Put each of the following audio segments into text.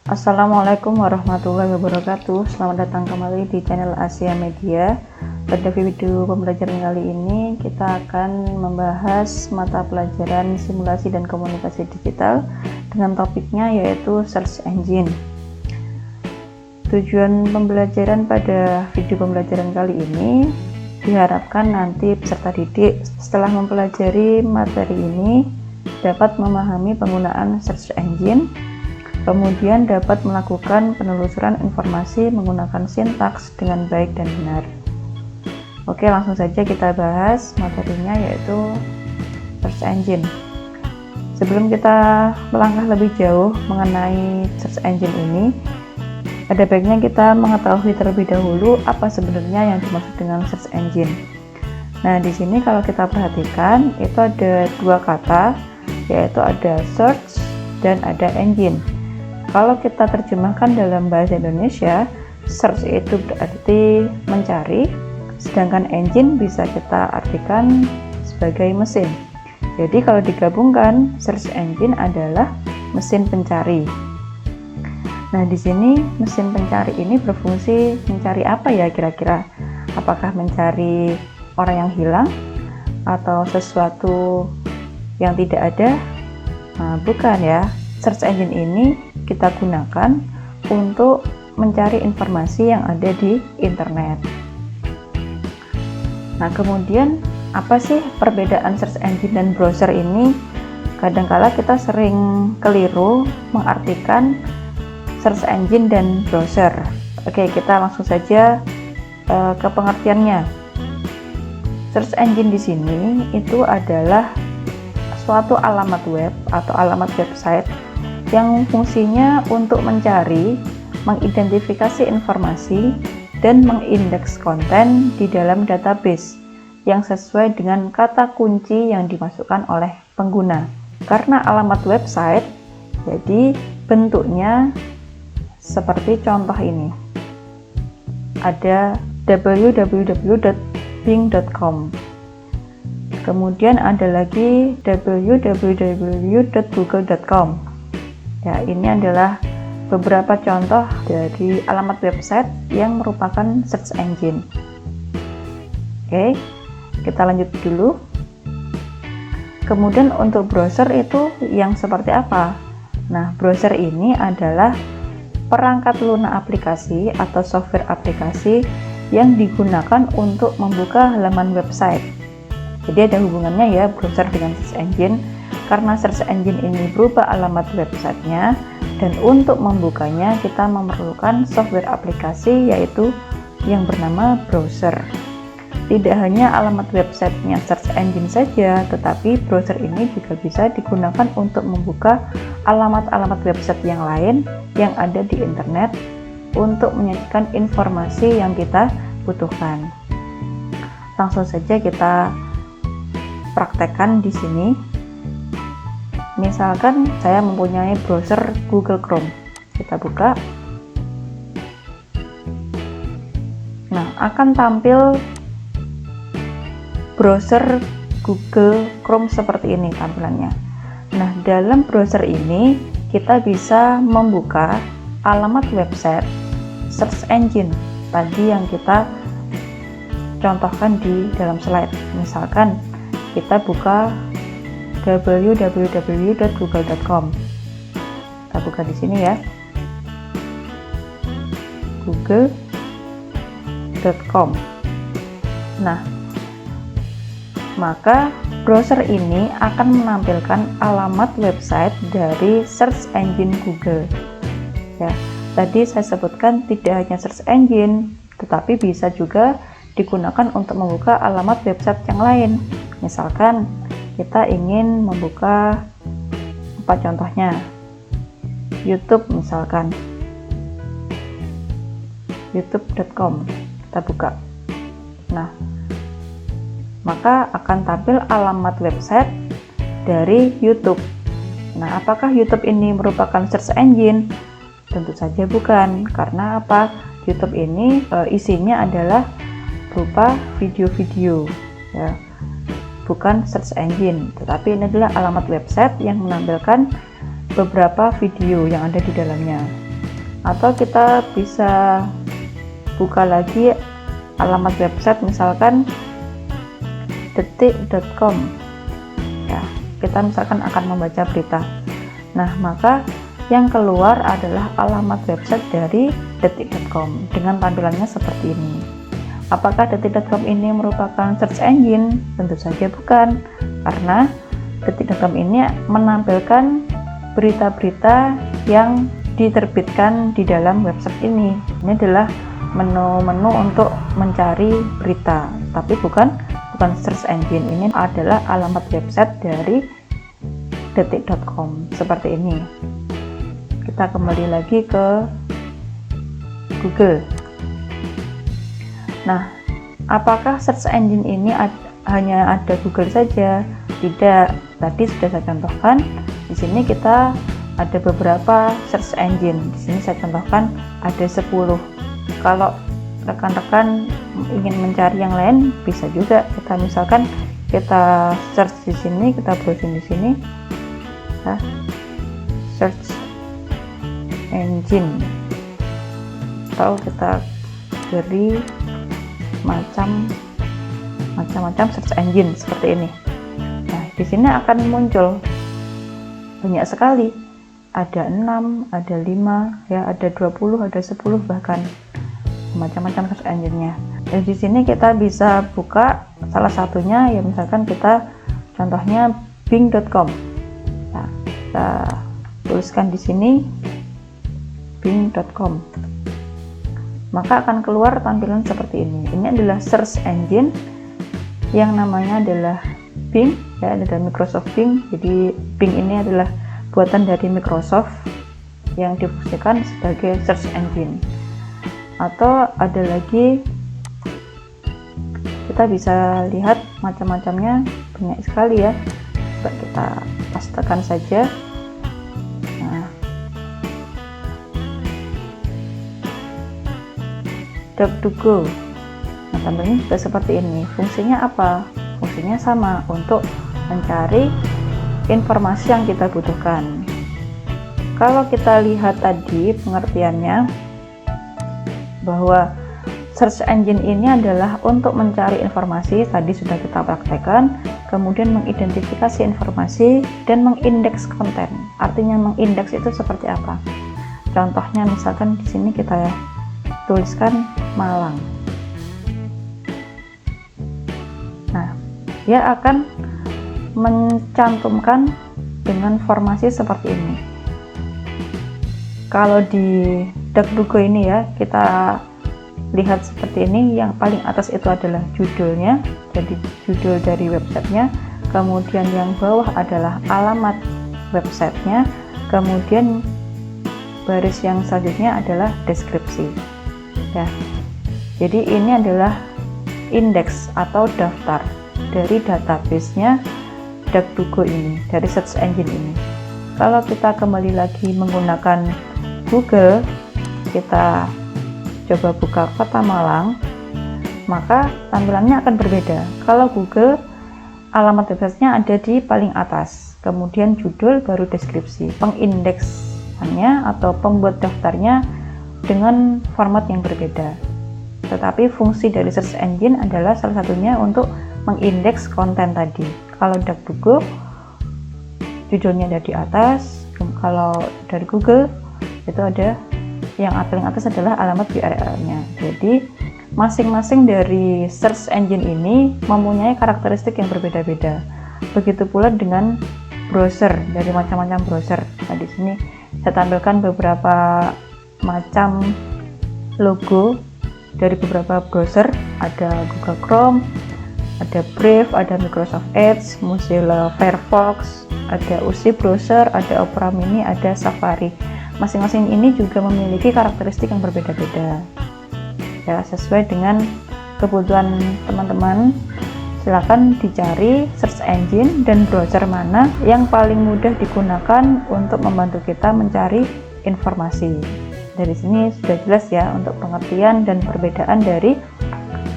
Assalamualaikum warahmatullahi wabarakatuh. Selamat datang kembali di channel Asia Media. Pada video pembelajaran kali ini kita akan membahas mata pelajaran simulasi dan komunikasi digital dengan topiknya yaitu search engine. Tujuan pembelajaran pada video pembelajaran kali ini diharapkan nanti peserta didik setelah mempelajari materi ini dapat memahami penggunaan search engine, kemudian dapat melakukan penelusuran informasi menggunakan sintaks dengan baik dan benar. Oke, langsung saja kita bahas materinya yaitu search engine. Sebelum kita melangkah lebih jauh mengenai search engine ini, ada baiknya kita mengetahui terlebih dahulu apa sebenarnya yang dimaksud dengan search engine. Nah, di sini kalau kita perhatikan itu ada dua kata, yaitu ada search dan ada engine. Kalau kita terjemahkan dalam bahasa Indonesia, search itu berarti mencari, sedangkan engine bisa kita artikan sebagai mesin. Jadi kalau digabungkan, search engine adalah mesin pencari. Nah, di sini mesin pencari ini berfungsi mencari apa ya kira-kira? Apakah mencari orang yang hilang atau sesuatu yang tidak ada? Nah, bukan ya. Search engine ini kita gunakan untuk mencari informasi yang ada di internet. Nah, kemudian apa sih perbedaan search engine dan browser ini? Kadangkala kita sering keliru mengartikan search engine dan browser. Oke, kita langsung saja ke pengertiannya. Search engine di sini itu adalah suatu alamat web atau alamat website yang fungsinya untuk mencari, mengidentifikasi informasi, dan mengindeks konten di dalam database yang sesuai dengan kata kunci yang dimasukkan oleh pengguna. Karena alamat website, jadi bentuknya seperti contoh ini. Ada www.bing.com. Kemudian ada lagi www.google.com. Ya, ini adalah beberapa contoh dari alamat website yang merupakan search engine. Oke, kita lanjut dulu. Kemudian untuk browser itu yang seperti apa? Nah, browser ini adalah perangkat lunak aplikasi atau software aplikasi yang digunakan untuk membuka halaman website. Jadi ada hubungannya ya browser dengan search engine, karena search engine ini berupa alamat websitenya, dan untuk membukanya kita memerlukan software aplikasi yaitu yang bernama browser. Tidak hanya alamat websitenya search engine saja, tetapi browser ini juga bisa digunakan untuk membuka alamat-alamat website yang lain yang ada di internet untuk menyajikan informasi yang kita butuhkan. Langsung saja kita praktekkan di sini. Misalkan saya mempunyai browser Google Chrome. Kita buka. Nah, akan tampil browser Google Chrome seperti ini tampilannya. Nah, dalam browser ini kita bisa membuka alamat website search engine tadi yang kita contohkan di dalam slide. Misalkan kita buka www.google.com. Kita buka di sini ya. google.com. Nah, maka browser ini akan menampilkan alamat website dari search engine Google. Ya, tadi saya sebutkan tidak hanya search engine, tetapi bisa juga digunakan untuk membuka alamat website yang lain. Misalkan kita ingin membuka apa contohnya? YouTube misalkan. youtube.com. Kita buka. Nah, maka akan tampil alamat website dari YouTube. Nah, apakah YouTube ini merupakan search engine? Tentu saja bukan. Karena apa? YouTube ini isinya adalah berupa video-video ya. Bukan search engine, tetapi ini adalah alamat website yang menampilkan beberapa video yang ada di dalamnya. Atau kita bisa buka lagi alamat website, misalkan detik.com ya, kita misalkan akan membaca berita. Nah, maka yang keluar adalah alamat website dari detik.com dengan tampilannya seperti ini. Apakah detik.com ini merupakan search engine? Tentu saja bukan, karena detik.com ini menampilkan berita-berita yang diterbitkan di dalam website ini. Ini adalah menu-menu untuk mencari berita, tapi bukan search engine. Ini adalah alamat website dari detik.com seperti ini. Kita kembali lagi ke Google. Nah, apakah search engine ini hanya ada Google saja? Tidak. Tadi sudah saya contohkan. Di sini kita ada beberapa search engine. Di sini saya contohkan ada 10. Kalau rekan-rekan ingin mencari yang lain, bisa juga kita misalkan kita search di sini, kita browsing di sini, nah, search engine, atau kita beri macam-macam search engine seperti ini. Nah, di sini akan muncul banyak sekali, ada 6, ada 5, ya, ada 20, ada 10 bahkan, macam-macam search engine-nya. Dan di sini kita bisa buka salah satunya, ya misalkan kita contohnya bing.com. Nah, kita tuliskan di sini bing.com. Maka akan keluar tampilan seperti ini. Ini adalah search engine yang namanya adalah Bing, ya, ada Microsoft Bing. Jadi Bing ini adalah buatan dari Microsoft yang difungsikan sebagai search engine. Atau ada lagi, kita bisa lihat macam-macamnya banyak sekali ya. Coba kita pastekan saja. Nah, DuckDuckGo. Nah, tampilnya juga seperti ini. Fungsinya apa? Fungsinya sama, untuk mencari informasi yang kita butuhkan. Kalau kita lihat tadi pengertiannya, bahwa search engine ini adalah untuk mencari informasi, tadi sudah kita praktekkan, kemudian mengidentifikasi informasi dan mengindeks konten. Artinya mengindeks itu seperti apa? Contohnya misalkan di sini kita tuliskan Malang. Nah, dia akan mencantumkan dengan formasi seperti ini. Kalau di DuckDuckGo ini ya, kita lihat seperti ini. Yang paling atas itu adalah judulnya, jadi judul dari websitenya. Kemudian yang bawah adalah alamat websitenya. Kemudian baris yang selanjutnya adalah deskripsi. Ya, jadi ini adalah indeks atau daftar dari database-nya DuckDuckGo ini, dari search engine ini. Kalau kita kembali lagi menggunakan Google, kita coba buka kota Malang, maka tampilannya akan berbeda. Kalau Google, alamat websitenya ada di paling atas, kemudian judul, baru deskripsi. Pengindeksannya atau pembuat daftarnya dengan format yang berbeda. Tetapi fungsi dari search engine adalah salah satunya untuk mengindeks konten tadi. Kalau DuckDuckGo, judulnya ada di atas. Kalau dari Google, itu ada yang paling atas adalah alamat URL-nya. Jadi masing-masing dari search engine ini mempunyai karakteristik yang berbeda-beda. Begitu pula dengan browser, dari macam-macam browser. Nah, di sini saya tampilkan beberapa macam logo dari beberapa browser. Ada Google Chrome, ada Brave, ada Microsoft Edge, Mozilla Firefox, ada UC Browser, ada Opera Mini, ada Safari. Masing-masing ini juga memiliki karakteristik yang berbeda-beda. Ya, sesuai dengan kebutuhan teman-teman, silakan dicari search engine dan browser mana yang paling mudah digunakan untuk membantu kita mencari informasi. Dari sini sudah jelas ya untuk pengertian dan perbedaan dari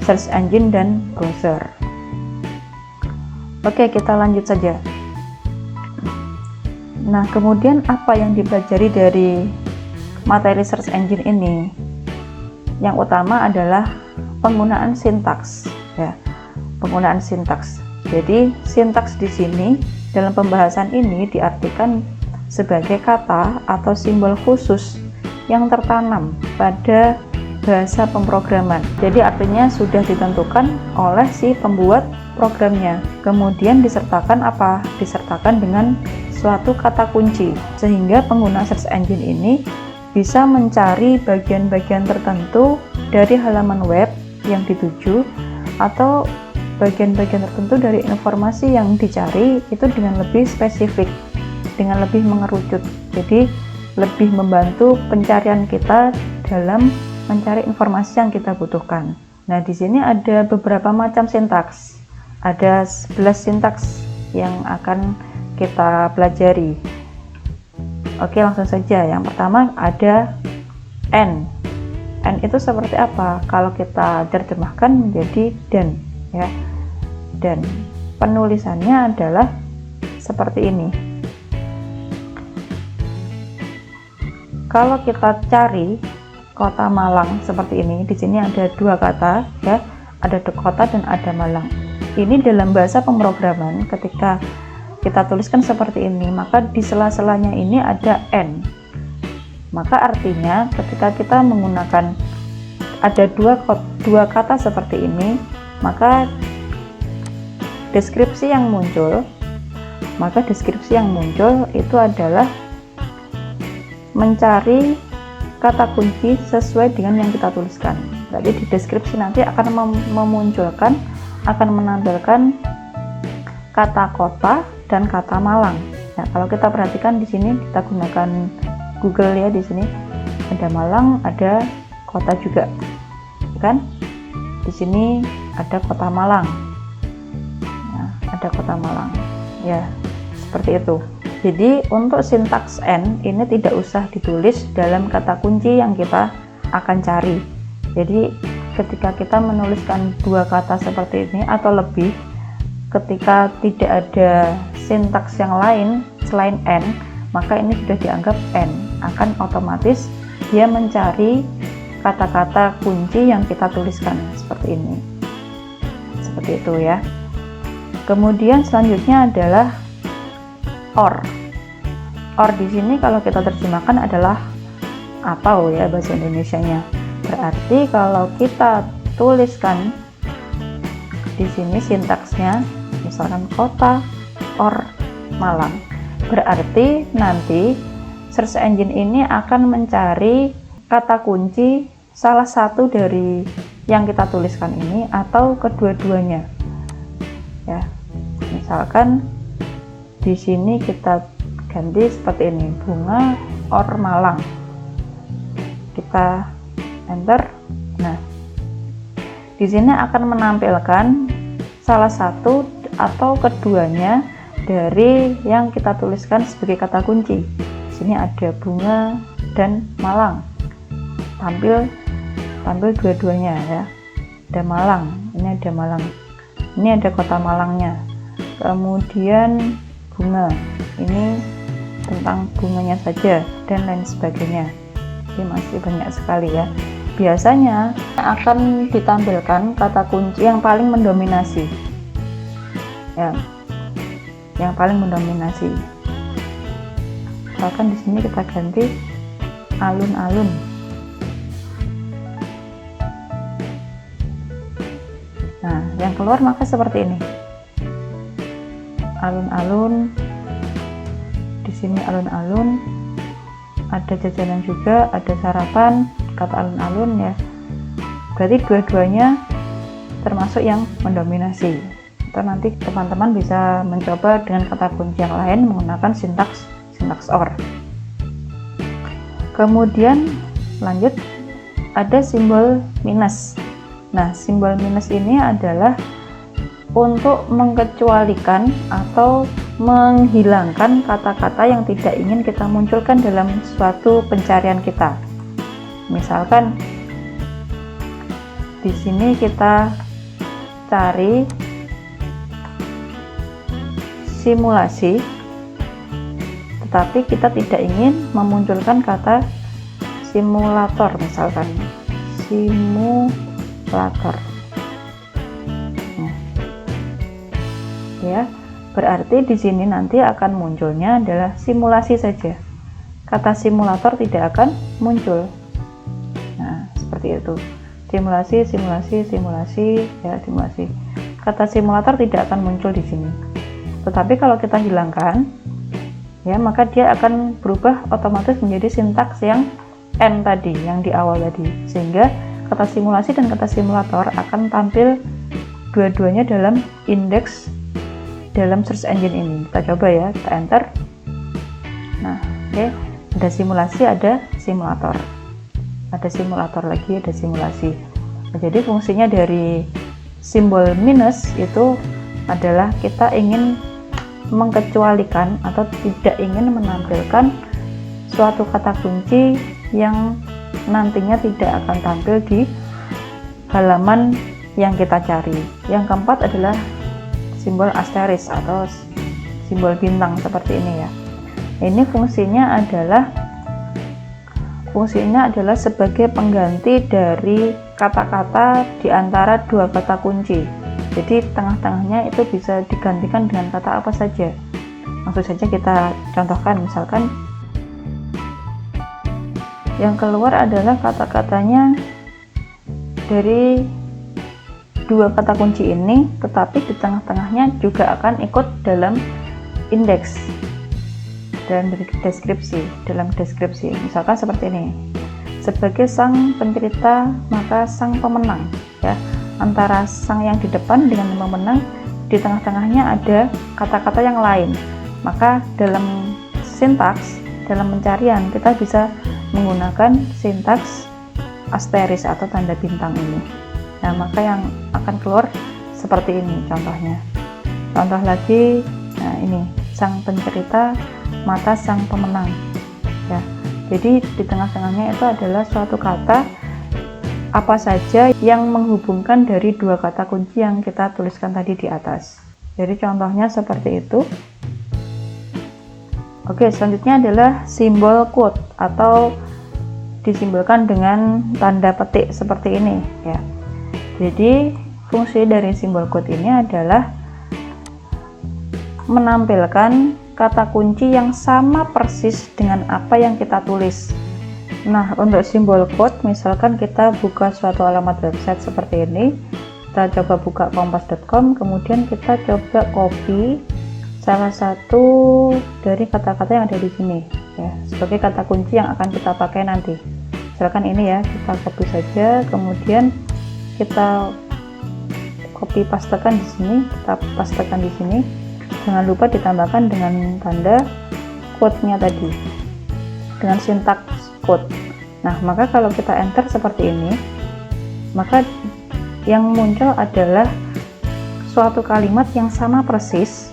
search engine dan browser. Oke, kita lanjut saja. Nah, kemudian apa yang dipelajari dari materi search engine ini, yang utama adalah penggunaan sintaks ya. Penggunaan sintaks. Jadi sintaks di sini dalam pembahasan ini diartikan sebagai kata atau simbol khusus yang tertanam pada bahasa pemrograman. Jadi artinya sudah ditentukan oleh si pembuat programnya. Kemudian disertakan apa? Disertakan dengan suatu kata kunci, sehingga pengguna search engine ini bisa mencari bagian-bagian tertentu dari halaman web yang dituju atau bagian-bagian tertentu dari informasi yang dicari itu dengan lebih spesifik, dengan lebih mengerucut. Jadi lebih membantu pencarian kita dalam mencari informasi yang kita butuhkan. Nah, di sini ada beberapa macam sintaks. Ada 11 sintaks yang akan kita pelajari. Oke, langsung saja. Yang pertama ada N. N itu seperti apa? Kalau kita terjemahkan menjadi dan ya. Dan penulisannya adalah seperti ini. Kalau kita cari kota Malang seperti ini, di sini ada dua kata ya, ada kota dan ada Malang. Ini dalam bahasa pemrograman ketika kita tuliskan seperti ini, maka di sela-selanya ini ada N. Maka artinya ketika kita menggunakan ada dua kata seperti ini, maka deskripsi yang muncul itu adalah mencari kata kunci sesuai dengan yang kita tuliskan. Jadi di deskripsi nanti akan menampilkan kata kota dan kata Malang. Nah, kalau kita perhatikan di sini kita gunakan Google ya, di sini ada Malang, ada kota juga, kan? Di sini ada kota Malang. Nah, ada kota Malang. Ya, seperti itu. Jadi untuk sintaks N ini tidak usah ditulis dalam kata kunci yang kita akan cari. Jadi ketika kita menuliskan dua kata seperti ini atau lebih, ketika tidak ada sintaks yang lain selain N, maka ini sudah dianggap N. Akan otomatis dia mencari kata-kata kunci yang kita tuliskan seperti ini. Seperti itu ya. Kemudian selanjutnya adalah OR. OR di sini kalau kita terjemahkan adalah atau ya bahasa Indonesianya. Berarti kalau kita tuliskan di sini sintaksnya misalkan kota OR Malang, berarti nanti search engine ini akan mencari kata kunci salah satu dari yang kita tuliskan ini atau kedua-duanya. Ya. Misalkan di sini kita ganti seperti ini, bunga OR Malang. Kita enter. Nah, di sini akan menampilkan salah satu atau keduanya dari yang kita tuliskan sebagai kata kunci. Di sini ada bunga dan Malang. Tampil dua-duanya ya. Ada Malang, ini ada Malang. Ini ada kota Malangnya. Kemudian bunga. Ini tentang bunganya saja dan lain sebagainya. Jadi masih banyak sekali ya. Biasanya akan ditampilkan kata kunci yang paling mendominasi. Ya. Yang paling mendominasi. Misalkan di sini kita ganti alun-alun. Nah, yang keluar maka seperti ini. Alun-alun. Di sini alun-alun. Ada jajanan juga, ada sarapan, kata alun-alun ya. Berarti dua-duanya termasuk yang mendominasi. Atau nanti teman-teman bisa mencoba dengan kata kunci yang lain menggunakan sintaks OR. Kemudian lanjut ada simbol minus. Nah, simbol minus ini adalah untuk mengecualikan atau menghilangkan kata-kata yang tidak ingin kita munculkan dalam suatu pencarian kita. Misalkan di sini kita cari simulasi, tetapi kita tidak ingin memunculkan kata simulator, misalkan simulator. Nah, ya, berarti di sini nanti akan munculnya adalah simulasi saja. Kata simulator tidak akan muncul. Nah, seperti itu. Simulasi, simulasi, simulasi, ya, simulasi. Kata simulator tidak akan muncul di sini. Tetapi kalau kita hilangkan, ya, maka dia akan berubah otomatis menjadi sintaks yang N tadi, yang di awal tadi. Sehingga kata simulasi dan kata simulator akan tampil dua-duanya dalam indeks dalam search engine ini. Kita coba ya, kita enter. Nah, oke, ada simulasi, ada simulator. Ada simulator lagi, ada simulasi. Nah, jadi fungsinya dari simbol minus itu adalah kita ingin mengkecualikan atau tidak ingin menampilkan suatu kata kunci yang nantinya tidak akan tampil di halaman yang kita cari. Yang keempat adalah simbol asterisk atau simbol bintang seperti ini ya. Ini fungsinya adalah sebagai pengganti dari kata-kata di antara dua kata kunci. Jadi tengah-tengahnya itu bisa digantikan dengan kata apa saja. Langsung saja kita contohkan, misalkan yang keluar adalah kata-katanya dari dua kata kunci ini, tetapi di tengah-tengahnya juga akan ikut dalam indeks dan dalam deskripsi. Misalkan seperti ini, sebagai sang pencerita maka sang pemenang, ya, antara sang yang di depan dengan yang pemenang, di tengah-tengahnya ada kata-kata yang lain. Maka dalam sintaks, dalam pencarian kita bisa menggunakan sintaks asterisk atau tanda bintang ini. Nah, maka yang akan keluar seperti ini contohnya. Contoh lagi, nah ini, sang pencerita mata sang pemenang. Ya, jadi di tengah-tengahnya itu adalah suatu kata apa saja yang menghubungkan dari dua kata kunci yang kita tuliskan tadi di atas. Jadi contohnya seperti itu. Oke, selanjutnya adalah simbol quote atau disimbolkan dengan tanda petik seperti ini ya. Jadi fungsi dari simbol quote ini adalah menampilkan kata kunci yang sama persis dengan apa yang kita tulis. Nah, untuk simbol quote, misalkan kita buka suatu alamat website seperti ini, kita coba buka kompas.com, kemudian kita coba copy salah satu dari kata-kata yang ada di sini ya, sebagai kata kunci yang akan kita pakai nanti. Misalkan ini ya, kita copy saja, kemudian kita copy pastekan di sini, kita pastekan di sini. Jangan lupa ditambahkan dengan tanda quote-nya tadi, dengan sintaks quote. Nah, maka kalau kita enter seperti ini, maka yang muncul adalah suatu kalimat yang sama persis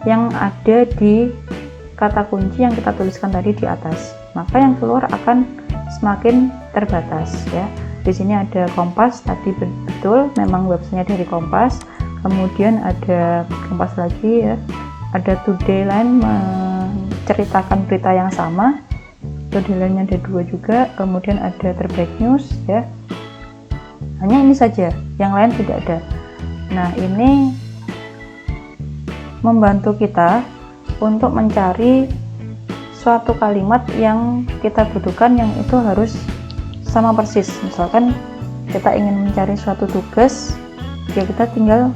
yang ada di kata kunci yang kita tuliskan tadi di atas. Maka yang keluar akan semakin terbatas ya. Di sini ada Kompas, tadi betul memang websitenya dari Kompas. Kemudian ada Kompas lagi ya. Ada Today Line menceritakan berita yang sama. Today Line ada dua juga. Kemudian ada Terbaik News ya. Hanya ini saja, yang lain tidak ada. Nah, ini membantu kita untuk mencari suatu kalimat yang kita butuhkan yang itu harus sama persis. Misalkan kita ingin mencari suatu tugas, ya kita tinggal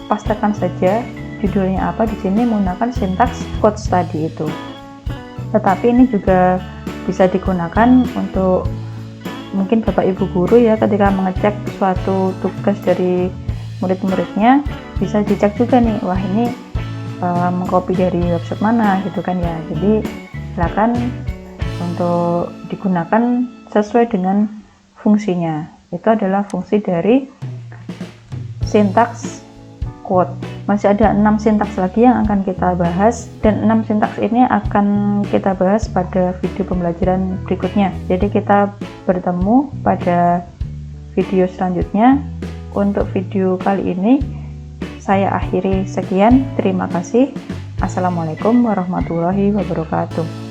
pastekan saja judulnya apa di sini menggunakan sintaks quotes tadi itu. Tetapi ini juga bisa digunakan untuk mungkin Bapak Ibu guru ya, ketika mengecek suatu tugas dari murid-muridnya, bisa dicek juga nih, wah ini mengcopy dari website mana gitu kan ya. Jadi silakan untuk digunakan sesuai dengan fungsinya. Itu adalah fungsi dari sintaks quote. Masih ada 6 sintaks lagi yang akan kita bahas, dan 6 sintaks ini akan kita bahas pada video pembelajaran berikutnya. Jadi kita bertemu pada video selanjutnya. Untuk video kali ini saya akhiri sekian. Terima kasih. Assalamualaikum warahmatullahi wabarakatuh.